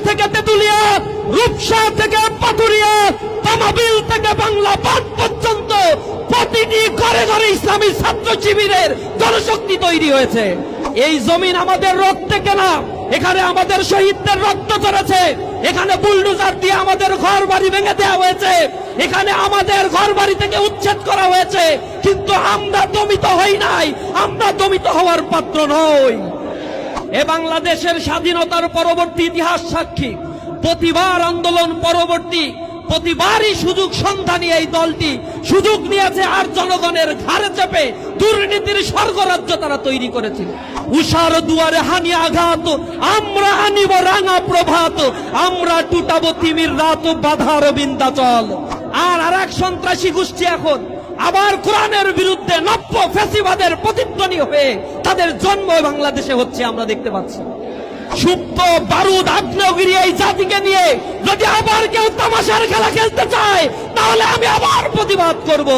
থেকে তেতুলিয়া, রূপসা থেকে পাথুরিয়া, তামাবিল থেকে বাংলা পাঠ পর্যন্ত প্রতিটি ঘরে ঘরে ইসলামী ছাত্র শিবিরের জনশক্তি তৈরি হয়েছে। এই জমিন আমাদের রক্তে কেনা, এখানে আমাদের শহীদদের রক্ত ঝরেছে, এখানে বুলডোজার দিয়ে আমাদের ঘর বাড়ি ভেঙে দেওয়া হয়েছে, এখানে আমাদের ঘর বাড়ি থেকে উচ্ছেদ করা হয়েছে, কিন্তু আমরা দমিত হই নাই, আমরা দমিত হওয়ার পাত্র নই। এ বাংলাদেশের স্বাধীনতার পরবর্তী ইতিহাস সাক্ষী, প্রতিবার আন্দোলন পরবর্তী প্রতিবারই সুযোগ সন্ধানী এই দলটি সুযোগ নিয়েছে আর জনগণের ঘাড়ে চেপে দুর্নীতির স্বর্গরাজ্য তারা তৈরি করেছিল। উষার দুয়ারে হানি আঘাত, আমরা আনিব রাঙা প্রভাত, আমরা টুটাবো তিমির রাত, বাধার বিন্দাচল। আর এক সন্ত্রাসী গোষ্ঠী এখন আবার কোরআনের বিরুদ্ধে নব্য ফ্যাসিবাদের প্রতিধ্বনি হয়ে তাদের জন্ম বাংলাদেশে হচ্ছে, আমরা দেখতে পাচ্ছি। সুপ্ত বারুদ আগ্নেয়গিরি এই জাতিকে নিয়ে যদি আবার কেউ তামাশার খেলা খেলতে চায়, তাহলে আমি আবার প্রতিবাদ করব।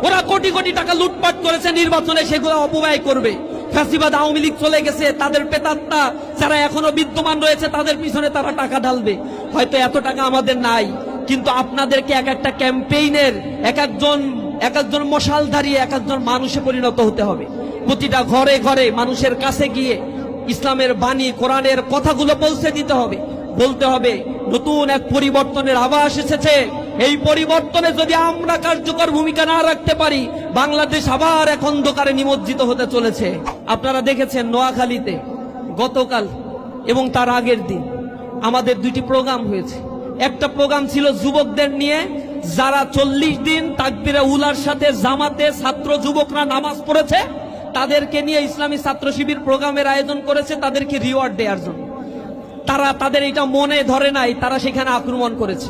ওরা কোটি কোটি টাকা লুটপাট করেছে নির্বাচনে, সেগুলো অপব্যয় করবে। ফ্যাসিবাদ আওয়ামী লীগ চলে গেছে, তাদের পেতাত্তা যারা এখনো বিদ্যমান রয়েছে তাদের পিছনে তারা টাকা ঢালবে। হয়তো এত টাকা আমাদের নাই, কিন্তু আপনাদেরকে এক একটা ক্যাম্পেইনের এক একজন মশালধারী এক একজন মানুষে পরিণত হতে হবে। প্রতিটা ঘরে ঘরে মানুষের কাছে গিয়ে ইসলামের বাণী, কোরআনের কথাগুলো পৌঁছে দিতে হবে। বলতে হবে নতুন এক পরিবর্তনের আভাস এসেছে, এই পরিবর্তনে যদি আমরা কার্যকর ভূমিকা না রাখতে পারি, বাংলাদেশ আবার এক অন্ধকারে নিমজ্জিত হতে চলেছে। আপনারা দেখেছেন নোয়াখালীতে গতকাল এবং তার আগের দিন আমাদের দুইটি প্রোগ্রাম হয়েছে। একটা প্রোগ্রাম ছিল যুবকদের নিয়ে, যারা 40 দিন তাকবীরে উলার সাথে জামাতে ছাত্র যুবকরা নামাজ পড়েছে, তাদেরকে নিয়ে ইসলামী ছাত্র শিবির প্রোগ্রামের আয়োজন করেছে, তাদেরকে রিওয়ার্ড দেওয়ার জন্য। তাদের এটা মনে ধরে নাই, তারা সেখানে আক্রমণ করেছে।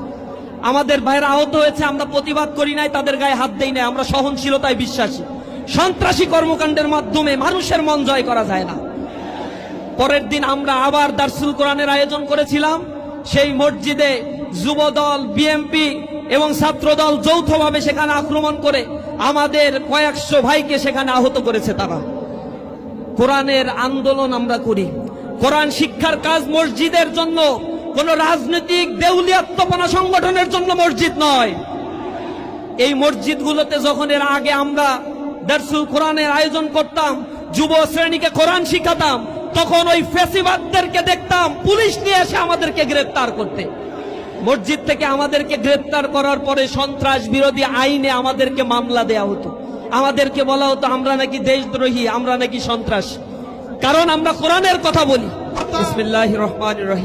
আমাদের ভাইরা আহত হয়েছে, আমরা প্রতিবাদ করি নাই, তাদের গায়ে হাত দেই নাই, আমরা সহনশীলতায় বিশ্বাসী। সন্ত্রাসী কর্মকাণ্ডের মাধ্যমে মানুষের মন জয় করা যায় না। পরের দিন আমরা আবার দারসুল কোরআনের আয়োজন করেছিলাম। সেই মসজিদে যুবদল, বিএমপি এবং ছাত্রদল যৌথভাবে সেখানে আক্রমণ করে আমাদের কয়েকশো ভাইকে সেখানে আহত করেছে তারা। কোরআনের আন্দোলন আমরা করি, কোরআন শিক্ষার কাজ মসজিদের জন্য, কোন রাজনৈতিক দেউলিয়াত্মপনা সংগঠনের জন্য মসজিদ নয়। এই মসজিদগুলোতে যখন এর আগে আমরা দারসুল কোরআনের আয়োজন করতাম, যুব শ্রেণীকে কোরআন শিখাতাম, তখন ওই ফ্যাসিবাদদেরকে দেখতাম পুলিশ নিয়ে এসে আমাদেরকে গ্রেফতার করতে। মসজিদ থেকে আমাদেরকে গ্রেফতার করার পরে সন্ত্রাস বিরোধী আইনে আমাদেরকে মামলা দেয়া হতো, আমাদেরকে বলা হতো আমরা নাকি দেশদ্রোহী, আমরা নাকি সন্ত্রাস, কারণ আমরা কোরআনের কথা বলি। বিসমিল্লাহির রহমানির রহিম।